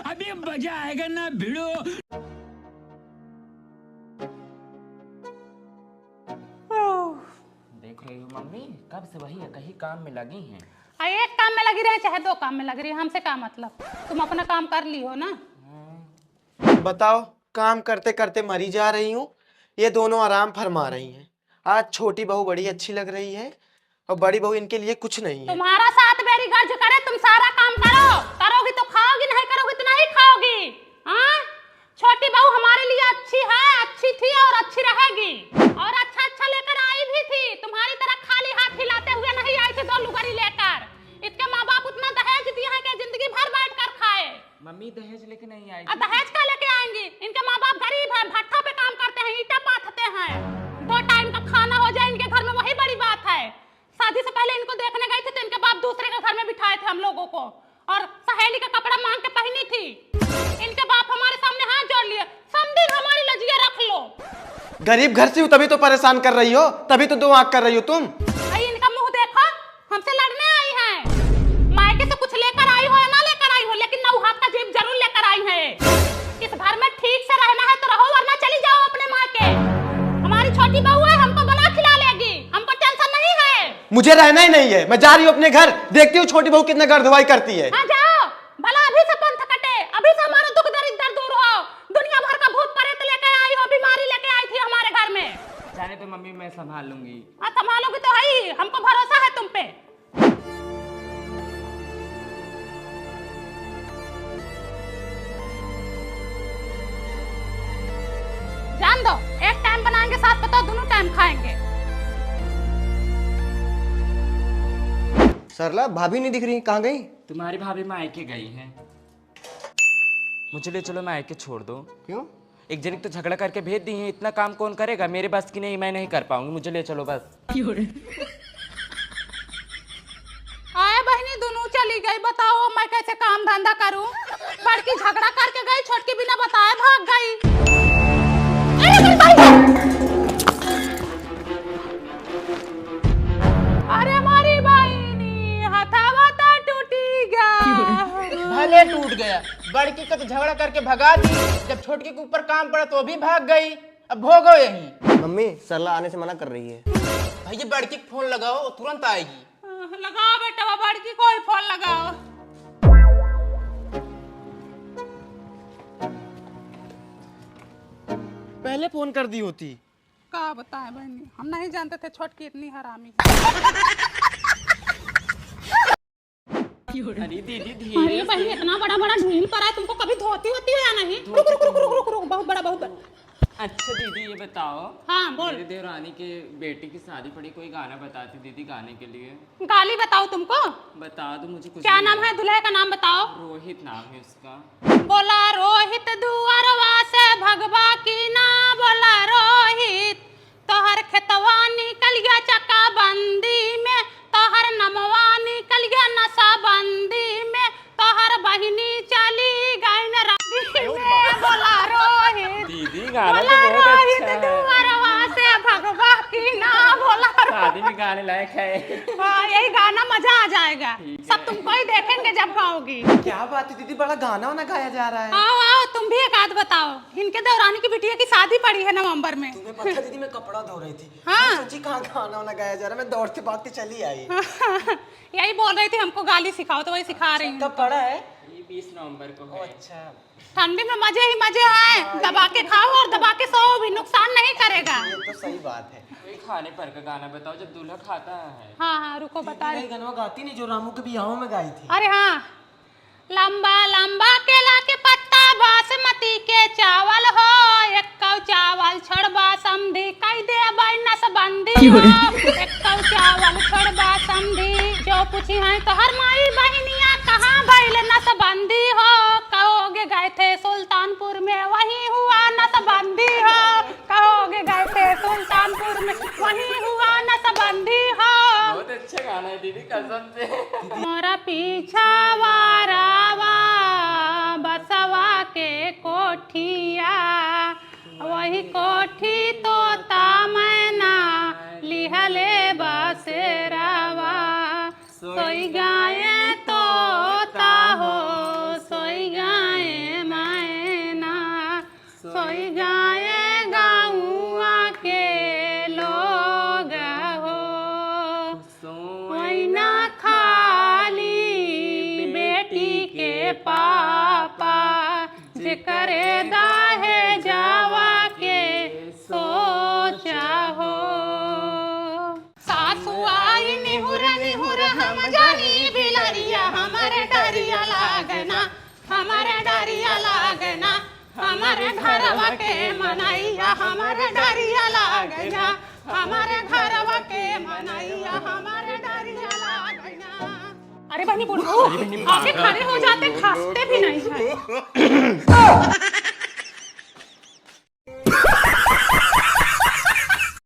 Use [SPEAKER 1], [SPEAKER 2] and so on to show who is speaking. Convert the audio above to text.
[SPEAKER 1] अभी मजा आएगा ना भिड़ो।
[SPEAKER 2] देख रही हो मम्मी, कब से वही कहीं काम में लगी हैं।
[SPEAKER 3] एक काम में लगी रहे चाहे दो काम में लगी रही, हमसे क्या मतलब। तुम अपना काम कर ली हो ना।
[SPEAKER 4] बताओ, काम करते करते मरी जा रही हूँ। ये दोनों आराम फरमा रही हैं। आज छोटी बहू बड़ी अच्छी लग रही है और बड़ी बहू इनके लिए कुछ नहीं है।
[SPEAKER 3] तुम्हारा साथ मेरी गर्ज करे, तुम सारा काम करो। करोगी तो खाओगी, नहीं करोगी तो नहीं खाओगी। हाँ, छोटी बहू हमारे लिए अच्छी है, अच्छी थी और अच्छी रहेगी। और अच्छा अच्छा लेकर आई भी थी, तुम्हारी तरह खाली हाथ हिलाते हुए नहीं आई थी दो लुगरी लेकर। इसके माँ बाप उतना दहेज दिए हैं कि जिंदगी भर बैठ कर खाए।
[SPEAKER 2] मम्मी दहेज लेके नहीं आई।
[SPEAKER 3] दहेज का लेके आएंगी? इनके माँ बाप गरीब हैं, भट्ठा पे काम करते हैं, ईंटा पाथते हैं। 2 टाइम का खाना हो जाए इनके घर में, वही बड़ी बात है। शादी से पहले इनको देखने गई थी तो इनके बाप दूसरे के घर में बिठाए थे हम लोगों को, और सहेली का कपड़ा मांग के पहनी थी। इनके बाप हमारे सामने हाथ जोड़ लिए, समझी हमारी लजिया रख लो।
[SPEAKER 4] गरीब घर से हूँ तभी तो परेशान कर रही हो, तभी तो 2 आंख कर रही हो तुम।
[SPEAKER 3] इनका मुंह देखो, हमसे लड़ने आई है। मायके से कुछ लेकर आई हो या ना लेकर आई हो, लेकिन नौ हाथ का जेब जरूर लेकर आई है। इस घर में ठीक से रहना है तो रहो, वरना चली जाओ अपने मायके। हमारी छोटी बहू है, हमको बना खिला लेगी, हमको टेंशन नहीं है।
[SPEAKER 4] मुझे रहना ही नहीं है, मैं जा रही हूँ अपने घर। देखती हूँ छोटी बहू कितना गर्दवाई करती है।
[SPEAKER 3] हाँ जाओ, भला अभी से पंथ कटे, अभी से हमारा दुख दरिद्र दूर हो। दुनिया भर का भूत प्रेत लेके आई हो, बीमारी लेके आई थी हमारे घर में।
[SPEAKER 2] जाने तो मम्मी, मैं संभाल लूंगी।
[SPEAKER 3] हाँ संभालोगी तो है ही, हमको भरोसा है तुम पे। जान दो, एक टाइम बनाएंगे साथ बताओ, दोनों टाइम खाएंगे।
[SPEAKER 4] सरला भाभी नहीं दिख रही, कहाँ गई?
[SPEAKER 2] तुम्हारी भाभी मायके गई हैं। मुझे ले चलो, मायके छोड़ दो।
[SPEAKER 4] क्यों?
[SPEAKER 2] एक जन तो झगड़ा करके भेज दी है, इतना काम कौन करेगा। मेरे बस की नहीं, मैं नहीं कर पाऊंगी, मुझे ले चलो बस।
[SPEAKER 3] आए बहनी दोनों चली गई, बताओ मैं कैसे काम धंधा करूं। बड़की झगड़ा करके गई, छोटकी बिना बताए भाग गई। अरे हमारी बहनी हथावा तो टूटी गया।
[SPEAKER 5] भले टूट गया, बड़की का तो झगड़ा करके भगा दी, जब छोटकी के ऊपर काम पड़ा तो वो भी भाग गई। अब भोगो यही।
[SPEAKER 4] मम्मी, सरला आने से मना कर रही है।
[SPEAKER 5] भैया बड़की को फोन लगाओ, वो तुरंत आएगी।
[SPEAKER 3] लगाओ बेटा, बड़की को ही फोन लगाओ।
[SPEAKER 4] पहले फोन कर दी होती।
[SPEAKER 3] क्या बताएं बहनी, हम नहीं जानते थे छोटकी इतनी हरामी।
[SPEAKER 2] अरे दीदी
[SPEAKER 3] अरे
[SPEAKER 2] धीरे
[SPEAKER 3] बहनी, इतना बड़ा बड़ा ढील पड़ा है, तुमको कभी धोती होती है या नहीं? रुक रुक रुक रुक रुक रुक, बहुत बड़ा बहुत बड़ा।
[SPEAKER 2] अच्छा दीदी ये बताओ,
[SPEAKER 3] हाँ बोल।
[SPEAKER 2] मेरे देवरानी के बेटी की शादी पड़ी, कोई गाना बताती दीदी गाने के लिए।
[SPEAKER 3] गाली बताओ तुमको?
[SPEAKER 2] बता दो मुझे कुछ।
[SPEAKER 3] क्या नाम है दुल्हे का, नाम बताओ।
[SPEAKER 2] रोहित नाम है उसका।
[SPEAKER 3] बोला रोहित दुआरवा से भगवा की ना, बोला रोहित तोहर खेतवा निकल गया चक्का बंदी में, तोहर नमवा निकल गया नशा बंदी में, तोहर बहिनी चली गई न राती में। बोला रोहित,
[SPEAKER 2] दीदी गाना
[SPEAKER 3] बोला
[SPEAKER 2] तो बहुत
[SPEAKER 3] रोहित
[SPEAKER 2] अच्छा है।
[SPEAKER 3] दुआरवा से भगवा की ना, बोला
[SPEAKER 2] शादी में गाने लायक है।
[SPEAKER 3] हाँ, यही गाना मजा आ जाएगा, सब तुमको ही देखेंगे जब गाओगी।
[SPEAKER 4] क्या बात है दीदी, बड़ा गाना वाना गाया जा रहा है।
[SPEAKER 3] आओ आओ, तुम भी एक आध बताओ। इनके देवरानी की बिटिया की शादी पड़ी है नवंबर में।
[SPEAKER 4] तुम्हें पता दीदी, मैं कपड़ा धो रही थी।
[SPEAKER 3] हाँ।
[SPEAKER 4] मैं सोची कहाँ गाना वाना गाया जा रहा है, मैं दौड़ते भागते चली आई।
[SPEAKER 3] यही बोल रही थी हमको गाली सिखाओ, तो वही सिखा रही हूँ।
[SPEAKER 4] कब पड़ा है?
[SPEAKER 2] ये 20 नवंबर को है।
[SPEAKER 4] अच्छा।
[SPEAKER 3] ठंडी में मजे ही मजे हैं, दबा के खाओ और दबा के सो, भी नुकसान नहीं करेगा।
[SPEAKER 4] ये तो सही बात है।
[SPEAKER 2] कोई खाने पर का गाना बताओ जब दूल्हा खाता है।
[SPEAKER 3] हाँ हाँ रुको बता रही।
[SPEAKER 4] गाना गाती नहीं जो रामू के बियाहों में गाई थी।
[SPEAKER 3] अरे हाँ, लंबा लंबा केला के पत्ता, बासमती के चावल हो, एक कौ चावल छोड़बा समधी, कई दे नसबंदी हो, एक कौ चावल छोड़बा समधी। जो पूछी है तो हर माई बहनिया कहाँ भइल नसबंदी हो, कहोगे गए थे सुल्तानपुर में वही हुआ नसबंदी हो, कहोगे गए थे सुल्तानपुर में वही हुआ नसबंदी हो।
[SPEAKER 2] बहुत अच्छा गाना है दीदी, कसम से।
[SPEAKER 3] मोरा पीछा वारावा बसवा के कोठिया, वही कोठी तोता मैना लिहले बसेरावा, सोई गाये तोता करे दाहे जावा के सोचा हो। सासू आई निहुर निहुर हम जानी बिलरिया हमारे डरिया लागना, हमारे डरिया लागना, हमारे घरवा के मनैया हमारे डरिया लागना, हमारे घरवा के मनैया हमारे डरिया लागना। अरे बहनी बुढ़ऊ आके खड़े हो जाते, खाते भी नहीं है।